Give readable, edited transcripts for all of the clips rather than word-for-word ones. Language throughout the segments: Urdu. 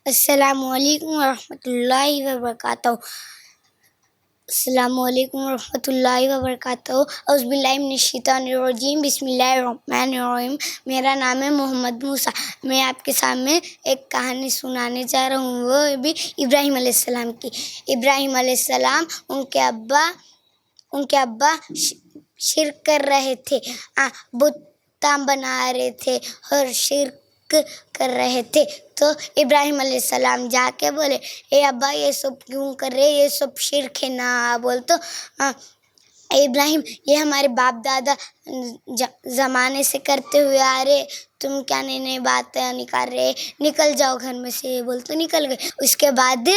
السلام علیکم ورحمۃ اللہ وبرکاتہ۔ السلام علیکم ورحمۃ اللہ وبرکاتہ۔ اعوذ باللہ من الشیطان الرجیم، بسم اللہ الرحمن الرحیم۔ میرا نام ہے محمد موسیٰ۔ میں آپ کے سامنے ایک کہانی سنانے جا رہا ہوں، وہ بھی ابراہیم علیہ السلام کی۔ ابراہیم علیہ السلام ان کے ابا شرک کر رہے تھے، بتاں بنا رہے تھے اور شرک کر رہے تھے۔ تو ابراہیم علیہ السلام جا کے بولے، اے ابا یہ سب کیوں کر رہے، یہ سب شرک ہے نا۔ بول تو اے ابراہیم، یہ ہمارے باپ دادا زمانے سے کرتے ہوئے آ رہے، تم کیا نئی نئی باتیں نکال رہے، نکل جاؤ گھر میں سے۔ بول تو نکل گئے۔ اس کے بعد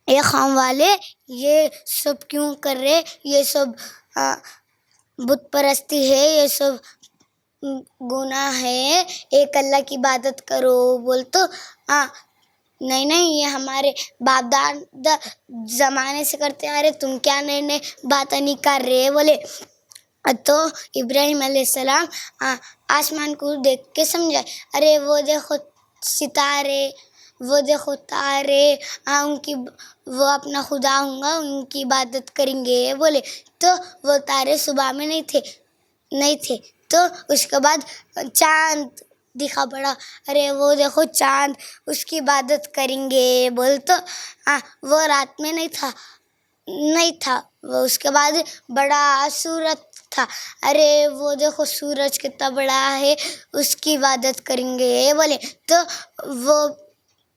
یہ قوم والے یہ سب کیوں کر رہے، یہ سب بت پرستی ہے، یہ سب گناہ ہے، ایک اللہ کی عبادت کرو۔ بول تو نہیں یہ ہمارے باپ دادا زمانے سے کرتے آ رہے، تم کیا نئے نئے باتیں نکال رہے۔ بولے تو ابراہیم علیہ السلام آسمان کو دیکھ کے سمجھائے، ارے وہ دیکھو ستارے، وہ دیکھو تارے، وہ اپنا خدا ہوں گا، ان کی عبادت کریں گے۔ بولے تو وہ تارے صبح میں نہیں تھے۔ تو اس کے بعد چاند دکھا پڑا، ارے وہ دیکھو چاند، اس کی عبادت کریں گے۔ بول تو وہ رات میں نہیں تھا۔ وہ اس کے بعد بڑا سورج تھا، ارے وہ دیکھو سورج کتنا بڑا ہے، اس کی عبادت کریں گے۔ بولے تو وہ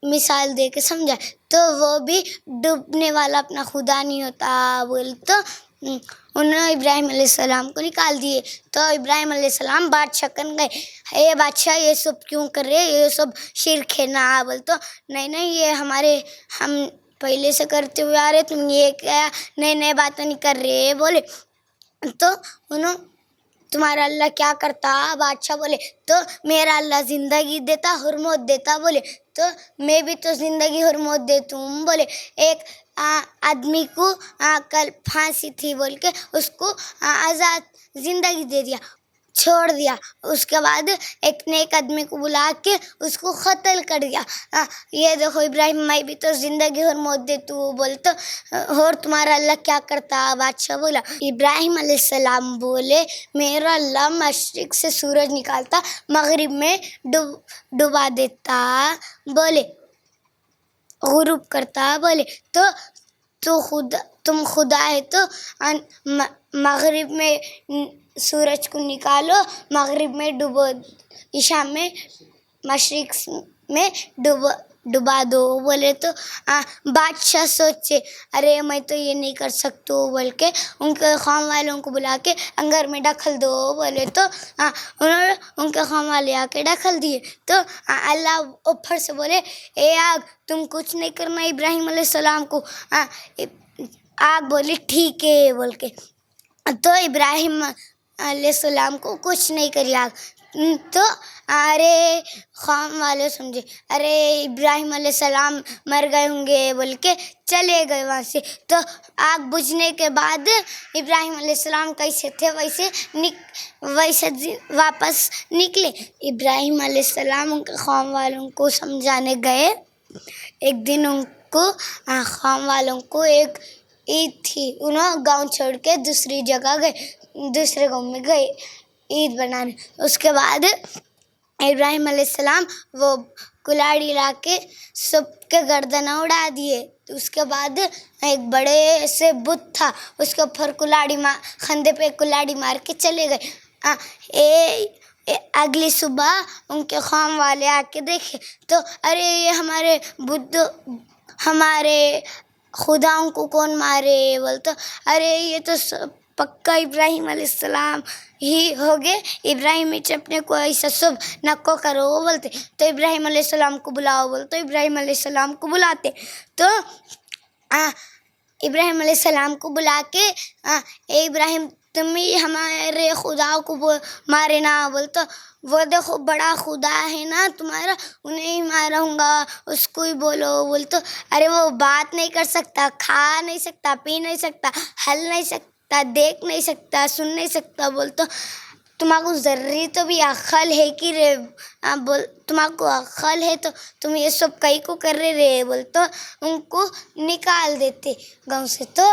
مثال دے کے سمجھا، تو وہ بھی ڈوبنے والا اپنا خدا نہیں ہوتا۔ بول تو انہوں نے ابراہیم علیہ السلام کو نکال دیے۔ تو ابراہیم علیہ السلام بادشاہ کن گئے، اے بادشاہ یہ سب کیوں کر رہے، یہ سب شرک ہے نا۔ بول تو نہیں یہ ہم پہلے سے کرتے ہوئے آ رہے، تم یہ کیا نئے نئے باتیں نہیں کر رہے۔ بولے تو تمہارا اللہ کیا کرتا؟ بادشاہ بولے تو میرا اللہ زندگی دیتا اور موت دیتا۔ بولے تو میں بھی تو زندگی اور موت دیتا ہوں۔ بولے ایک آدمی کو کل پھانسی تھی بول کے اس کو آزاد زندگی دے دیا، چھوڑ دیا۔ اس کے بعد ایک نیک آدمی کو بلا کے اس کو قتل کر دیا۔ یہ دیکھو ابراہیم، میں بھی تو زندگی اور موت دیتا ہوں۔ بول تو اور تمہارا اللہ کیا کرتا؟ بادشاہ بولا، ابراہیم علیہ السلام بولے میرا اللہ مشرق سے سورج نکالتا، مغرب میں ڈبا دیتا، بولے غروب کرتا۔ بولے تو تم خدا ہے تو مغرب میں سورج کو نکالو، مغرب میں ڈبو، شام میں مشرق میں ڈبا دو۔ بولے تو بادشاہ سوچے، ارے میں تو یہ نہیں کر سکتا بول کے ان کے قوم والوں کو بلا کے انگار میں ڈھکل دو۔ بولے تو انہوں نے ان کے قوم والے آ کے ڈھکل دیے۔ تو اللہ اوپر سے بولے، اے آگ تم کچھ نہیں کرنا ابراہیم علیہ السلام کو۔ آگ بولی ٹھیک ہے بول کے، تو ابراہیم علیہ السلام کو کچھ نہیں کری آگ۔ تو ارے قوم والے سمجھے، ارے ابراہیم علیہ السلام مر گئے ہوں گے بول کے چلے گئے وہاں سے۔ تو آگ بجھنے کے بعد ابراہیم علیہ السلام کیسے تھے ویسے واپس نکلے۔ ابراہیم علیہ السلام ان کے قوم والوں کو سمجھانے گئے۔ ایک دن ان کو قوم والوں کو ایک عید تھی، انہوں گاؤں چھوڑ کے دوسری جگہ گئے، دوسرے گاؤں میں گئے عید بنانے۔ اس کے بعد ابراہیم علیہ السلام وہ کلاڑی لا کے سب کے گردن اڑا دیے۔ اس کے بعد ایک بڑے سے بت تھا، اس کے اوپر کھندے پہ کلاڑی مار کے چلے گئے۔ اگلی صبح ان کے قوم والے آ کے دیکھے تو ارے یہ ہمارے بت، ہمارے خداؤں کو کون مارے؟ بول تو ارے یہ تو پکا ابراہیم علیہ السلام ہی ہو گئے، ابراہیم اپنے کو ایسا سب نکو کرو بولتے، تو ابراہیم علیہ السلام کو بلاؤ بول تو ابراہیم علیہ السلام کو بلاتے۔ تو ابراہیم علیہ السلام کو بلا کے، اے ابراہیم تم ہی ہمارے خدا کو مارے نا۔ بول تو وہ دیکھو بڑا خدا ہے نا تمہارا، انہیں ہی مارا ہوں گا، اس کو ہی بولو۔ بول تو ارے وہ بات نہیں کر سکتا، کھا نہیں سکتا، پی نہیں سکتا، ہل نہیں سکتا، دیکھ نہیں سکتا، سن نہیں سکتا۔ بول تو تمہارے کو ذرے تو بھی عقل ہے کہ رے تمہارے کو عقل ہے تو تم یہ سب کئی کو کر رہے بول تو ان کو نکال دیتے گاؤں سے. تو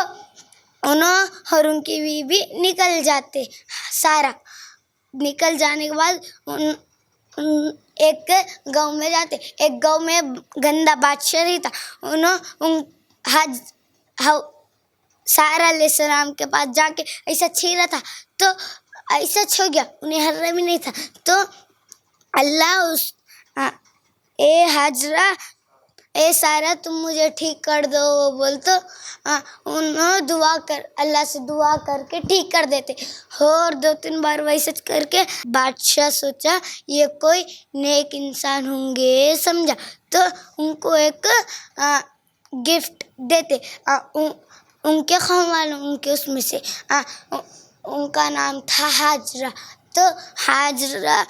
انہوں اور ان کی بیوی نکل جاتے. سارا نکل جانے کے بعد ایک گاؤں میں جاتے. ایک گاؤں میں گندا بادشاہ رہتا. انہوں سارا علیہ السلام کے پاس جا کے ایسا چھیرا تھا تو ایسا چھو گیا, انہیں ہر بھی نہیں تھا. تو اللہ اے حاجرہ اے سارا تم مجھے ٹھیک کر دو بول تو انہوں اللہ سے دعا کر کے ٹھیک کر دیتے. اور 2-3 بار ویسے کر کے بادشاہ سوچا یہ کوئی نیک انسان ہوں گے سمجھا. تو ان کو ایک گفٹ دیتے. ان کے خواہاں ان کے اس میں سے ان کا نام تھا حاجرہ. تو حاجرہ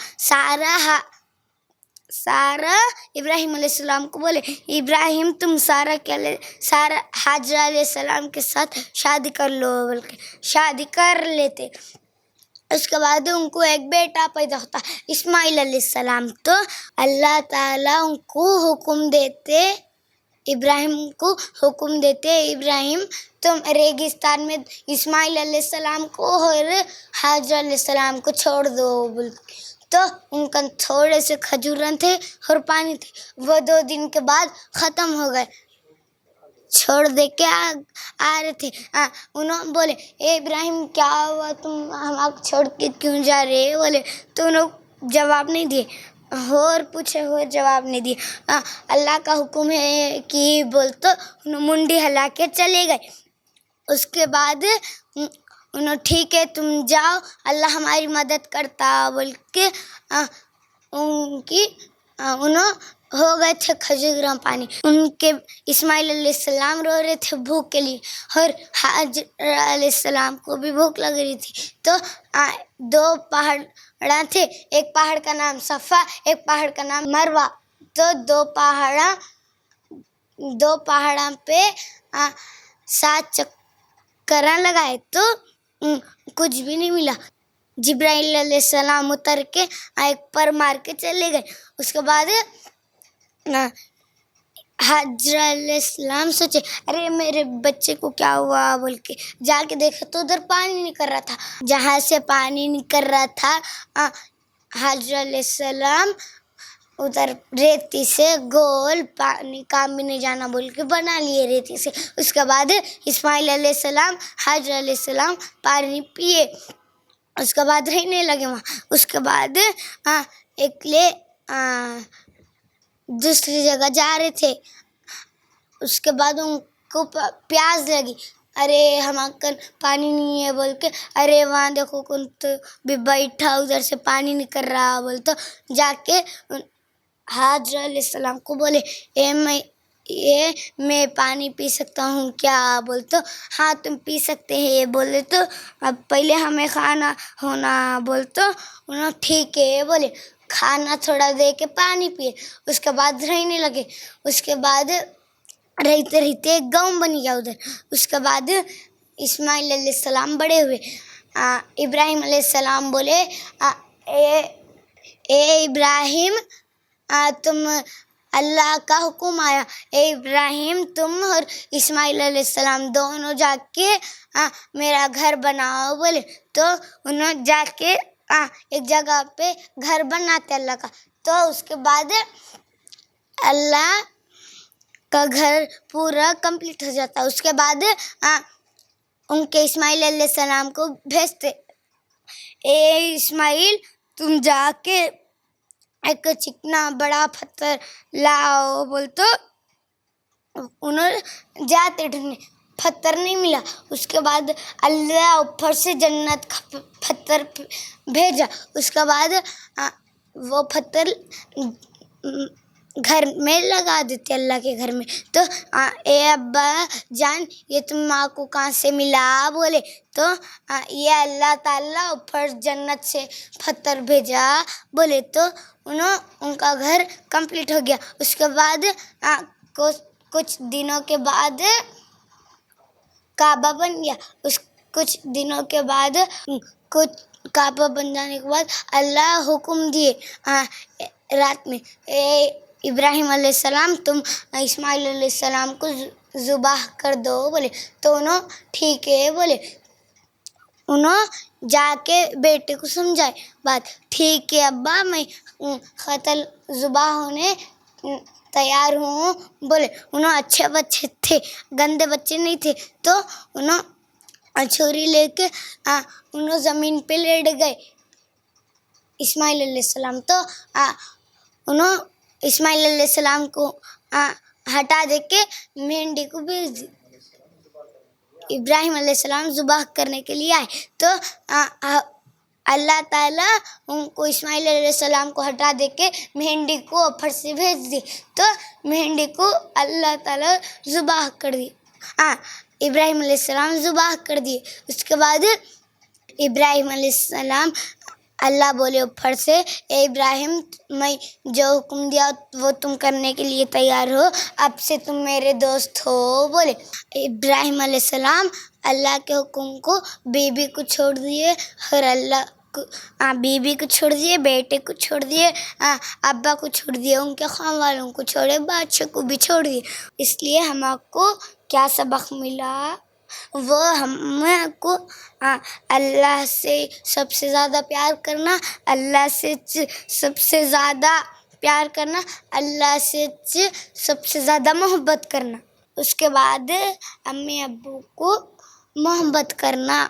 سارا ابراہیم علیہ السلام کو بولے ابراہیم تم سارا حاجرہ علیہ السلام کے ساتھ شادی کر لو بول کے شادی کر لیتے. اس کے بعد ان کو ایک بیٹا پیدا ہوتا اسماعیل علیہ السلام. تو اللہ تعالیٰ ان کو حکم دیتے ابراہیم تم ریگستان میں اسماعیل علیہ السلام کو اور حاجرہ علیہ السلام کو چھوڑ دو بول. تو ان کا تھوڑے سے کھجورن تھے اور پانی تھے, وہ 2 دن کے بعد ختم ہو گئے. چھوڑ دے کے آ رہے تھے. انہوں بولے اے ابراہیم کیا ہوا تم ہم چھوڑ کے کیوں جا رہے بولے. تو انہوں جواب نہیں دیے اور پوچھے ہوئے جواب نہیں دیے. اللہ کا حکم ہے کہ بول تو انہوں منڈی ہلا کے چلے گئے. اس کے بعد انہوں ٹھیک ہے تم جاؤ اللہ ہماری مدد کرتا بول کے انہوں ہو گئے تھے کھجوروں پانی. ان کے اسماعیل علیہ السلام رو رہے تھے بھوک کے لیے اور حاجرہ علیہ السلام کو بھی بھوک لگ رہی تھی. تو 2 پہاڑ تھے, ایک پہاڑ کا نام صفا ایک پہاڑ کا نام مروہ. تو 2 پہاڑوں پہ 7 چکر لگائے تو کچھ بھی نہیں ملا. جبرائیل علیہ السلام اتر کے ایک پر مار کے چلے گئے. اس کے بعد حاجرہ علیہ السلام سوچے ارے میرے بچے کو کیا ہوا بول کے جا کے دیکھا تو ادھر پانی نکل رہا تھا. جہاں سے پانی نکل رہا تھا حاجرہ علیہ السلام ادھر ریتی سے گول پانی کام بھی نہیں جانا بول کے بنا لیے ریتی سے. اس کے بعد اسماعیل علیہ السلام حاجرہ علیہ السلام پانی پیے. اس کے بعد رہنے لگے وہاں. اس کے بعد ایک دوسری جگہ جا رہے تھے. اس کے بعد ان کو پیاس لگی. ارے ہمارے کن پانی نہیں ہے بول کے ارے وہاں دیکھو کون تو بھی بیٹھا ادھر سے پانی نکل رہا بول تو جا کے حاجرہ علیہ السلام کو بولے میں پانی پی سکتا ہوں کیا بول تو ہاں تم پی سکتے ہیں بولے. تو اب پہلے ہمیں کھانا ہونا بول تو انہوں ٹھیک ہے بولے. کھانا تھوڑا دے کے پانی پیے. اس کے بعد رہنے لگے. اس کے بعد رہتے ایک گاؤں بن گیا ادھر. اس کے بعد اسماعیل علیہ السلام بڑے ہوئے. ابراہیم علیہ السلام بولے اے ابراہیم تم اللہ کا حکم آیا اے ابراہیم تم اور اسماعیل علیہ السلام دونوں جا کے میرا گھر بناؤ بولے. تو انہوں جا کے ایک جگہ پہ گھر بناتے اللہ کا. تو اس کے بعد اللہ کا گھر پورا کمپلیٹ ہو جاتا. اس کے بعد ان کے اسماعیل علیہ السلام کو بھیجتے اے اسماعیل تم جا کے ایک چکنا بڑا پتھر لاؤ بول. تو انہوں جاتے ڈھونڈنے پتھر نہیں ملا. اس کے بعد اللہ اوپر سے جنت کا پتھر بھیجا. اس کے بعد وہ پتھر گھر میں لگا دیتے اللہ کے گھر میں. تو اے ابا جان یہ تم ماں کو کہاں سے ملا بولے. تو یہ اللہ تعالیٰ اوپر جنت سے پتھر بھیجا بولے. تو ان کا گھر کمپلیٹ ہو گیا. اس کے بعد کچھ دنوں کے بعد کعبہ بن گیا. کچھ دنوں کے بعد کچھ کعبہ بن جانے کے بعد اللہ حکم دیے رات میں، اے ابراہیم علیہ السلام تم اسماعیل علیہ السلام کو ذبح کر دو بولے، تو انہوں ٹھیک ہے بولے، انہوں جا کے بیٹے کو سمجھائے بات، ٹھیک ہے ابا میں قتل ذبح ہونے تیار ہوں بولے۔ انہوں اچھے بچے تھے، گندے بچے نہیں تھے، تو انہوں چھری لے کے انہوں زمین پہ لیٹ گئے اسماعیل علیہ السلام، تو انہوں اسماعیل علیہ السلام کو ہٹا دے کے مہندی کو بھیج دی۔ ابراہیم علیہ السلام ذبح کرنے کے لیے آئے تو اللہ تعالیٰ ان کو اسماعیل علیہ السلام کو ہٹا دے کے مہندی کو اوپر سے بھیج دی، تو مہندی کو اللہ تعالیٰ ذبح کر دی، ابراہیم علیہ السلام ذبح کر دیے۔ اس کے بعد ابراہیم علیہ السلام اللہ بولے اوپر سے، اے ابراہیم میں جو حکم دیا وہ تم کرنے کے لیے تیار ہو، اب سے تم میرے دوست ہو بولے۔ ابراہیم علیہ السلام اللہ کے حکم کو بیوی کو چھوڑ دیے، اور اللہ کو بیوی کو چھوڑ دیے، بیٹے کو چھوڑ دیے، ابا کو چھوڑ دیے، ان کے خان والوں کو چھوڑے، بادشاہ کو بھی چھوڑ دیے۔ اس لیے ہم کو کیا سبق ملا؟ وہ ہم کو اللہ سے سب سے زیادہ پیار کرنا، اللہ سے سب سے زیادہ پیار کرنا، اللہ سے سب سے زیادہ محبت کرنا، اس کے بعد امی ابو کو محبت کرنا۔